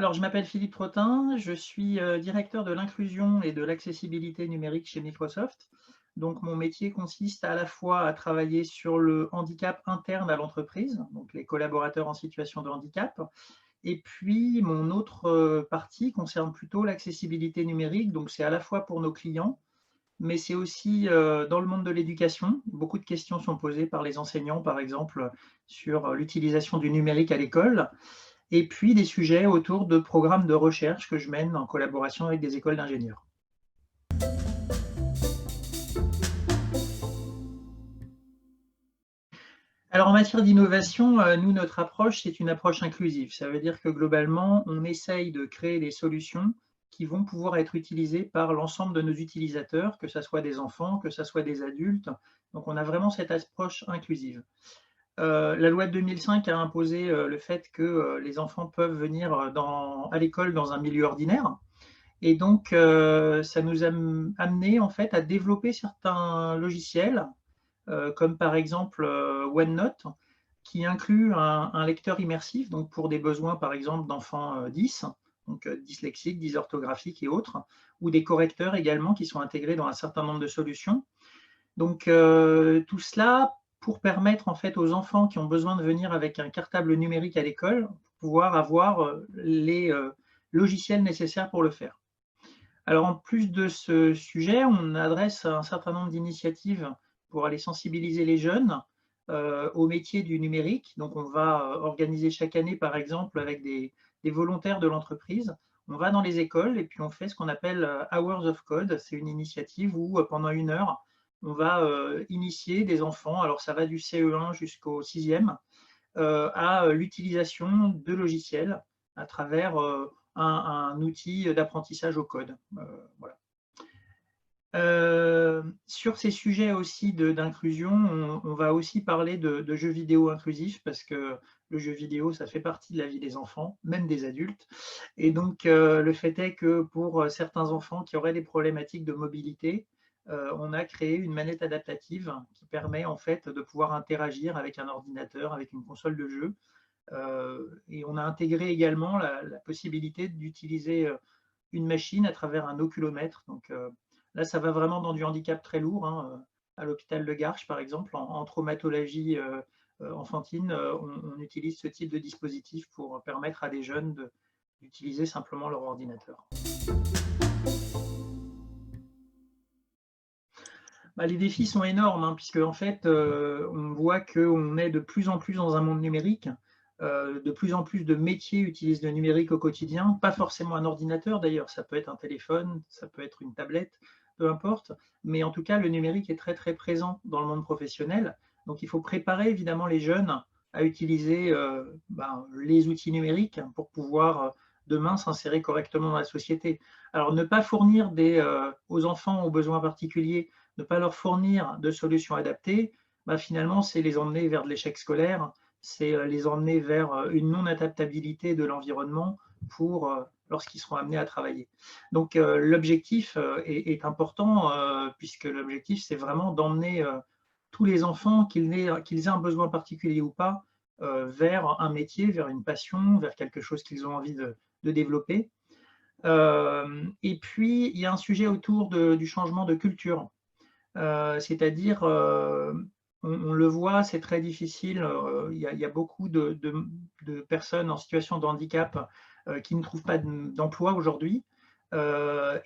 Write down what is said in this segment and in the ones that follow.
Alors, je m'appelle Philippe Trottin, je suis directeur de l'inclusion et de l'accessibilité numérique chez Microsoft. Donc, mon métier consiste à la fois à travailler sur le handicap interne à l'entreprise, donc les collaborateurs en situation de handicap, et puis mon autre partie concerne plutôt l'accessibilité numérique, donc c'est à la fois pour nos clients, mais c'est aussi dans le monde de l'éducation. Beaucoup de questions sont posées par les enseignants, par exemple, sur l'utilisation du numérique à l'école. Et puis des sujets autour de programmes de recherche que je mène en collaboration avec des écoles d'ingénieurs. Alors en matière d'innovation, nous, notre approche, c'est une approche inclusive. Ça veut dire que globalement, on essaye de créer des solutions qui vont pouvoir être utilisées par l'ensemble de nos utilisateurs, que ce soit des enfants, que ce soit des adultes. Donc on a vraiment cette approche inclusive. La loi de 2005 a imposé le fait que les enfants peuvent venir à l'école dans un milieu ordinaire. Et donc, ça nous a amené en fait à développer certains logiciels, comme par exemple OneNote, qui inclut un lecteur immersif, donc pour des besoins par exemple d'enfants 10, donc dyslexiques, dysorthographiques et autres, ou des correcteurs également qui sont intégrés dans un certain nombre de solutions. Donc tout cela pour permettre en fait aux enfants qui ont besoin de venir avec un cartable numérique à l'école, pouvoir avoir les logiciels nécessaires pour le faire. Alors en plus de ce sujet, on adresse un certain nombre d'initiatives pour aller sensibiliser les jeunes au métier du numérique. Donc on va organiser chaque année, par exemple, avec des volontaires de l'entreprise, on va dans les écoles et puis on fait ce qu'on appelle Hours of Code. C'est une initiative où pendant 1 heure, on va initier des enfants, alors ça va du CE1 jusqu'au 6e, à l'utilisation de logiciels à travers un outil d'apprentissage au code. Voilà. Sur ces sujets aussi d'inclusion, on va aussi parler de jeux vidéo inclusifs parce que le jeu vidéo, ça fait partie de la vie des enfants, même des adultes. Et donc, le fait est que pour certains enfants qui auraient des problématiques de mobilité, on a créé une manette adaptative qui permet en fait de pouvoir interagir avec un ordinateur, avec une console de jeu. Et on a intégré également la possibilité d'utiliser une machine à travers un oculomètre. Donc là, ça va vraiment dans du handicap très lourd, hein, à l'hôpital de Garches, par exemple, en traumatologie enfantine, on utilise ce type de dispositif pour permettre à des jeunes d'utiliser simplement leur ordinateur. Bah, les défis sont énormes, hein, puisque en fait, on voit qu'on est de plus en plus dans un monde numérique. De plus en plus de métiers utilisent le numérique au quotidien, pas forcément un ordinateur d'ailleurs, ça peut être un téléphone, ça peut être une tablette, peu importe. Mais en tout cas, le numérique est très très présent dans le monde professionnel. Donc il faut préparer évidemment les jeunes à utiliser les outils numériques pour pouvoir demain s'insérer correctement dans la société. Alors ne pas fournir aux enfants aux besoins particuliers, ne pas leur fournir de solutions adaptées, bah, finalement, c'est les emmener vers de l'échec scolaire, c'est les emmener vers une non-adaptabilité de l'environnement pour lorsqu'ils seront amenés à travailler. Donc l'objectif est important puisque l'objectif, c'est vraiment d'emmener tous les enfants, qu'ils aient un besoin particulier ou pas, vers un métier, vers une passion, vers quelque chose qu'ils ont envie de développer. Et puis, il y a un sujet autour du changement de culture. C'est-à-dire, on le voit, c'est très difficile. Il y a beaucoup de personnes en situation de handicap qui ne trouvent pas d'emploi aujourd'hui.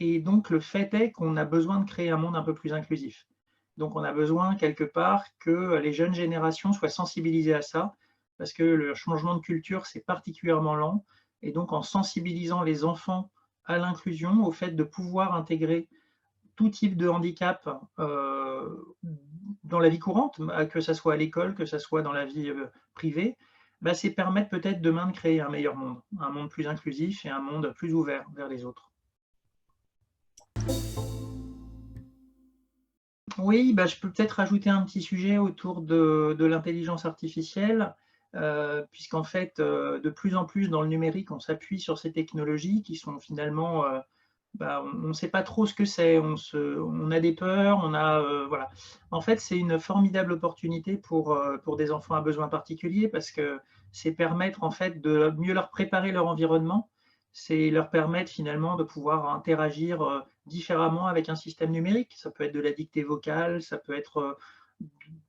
Et donc, le fait est qu'on a besoin de créer un monde un peu plus inclusif. Donc, on a besoin quelque part que les jeunes générations soient sensibilisées à ça, parce que le changement de culture, c'est particulièrement lent. Et donc, en sensibilisant les enfants à l'inclusion, au fait de pouvoir intégrer tout type de handicap dans la vie courante, que ce soit à l'école, que ce soit dans la vie privée, bah, c'est permettre peut-être demain de créer un monde plus inclusif et un monde plus ouvert vers les autres. Oui, bah, je peux peut-être rajouter un petit sujet autour de l'intelligence artificielle, puisqu'en fait, de plus en plus dans le numérique, on s'appuie sur ces technologies qui sont finalement bah, on ne sait pas trop ce que c'est, on a des peurs, voilà. En fait, c'est une formidable opportunité pour des enfants à besoins particuliers parce que c'est permettre en fait de mieux leur préparer leur environnement. c'est leur permettre finalement de pouvoir interagir différemment avec un système numérique. Ça peut être de la dictée vocale, ça peut être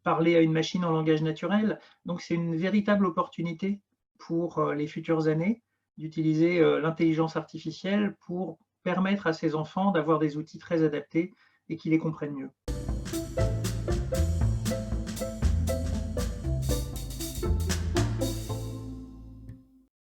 parler à une machine en langage naturel. Donc c'est une véritable opportunité pour les futures années d'utiliser l'intelligence artificielle pour permettre à ces enfants d'avoir des outils très adaptés et qui les comprennent mieux.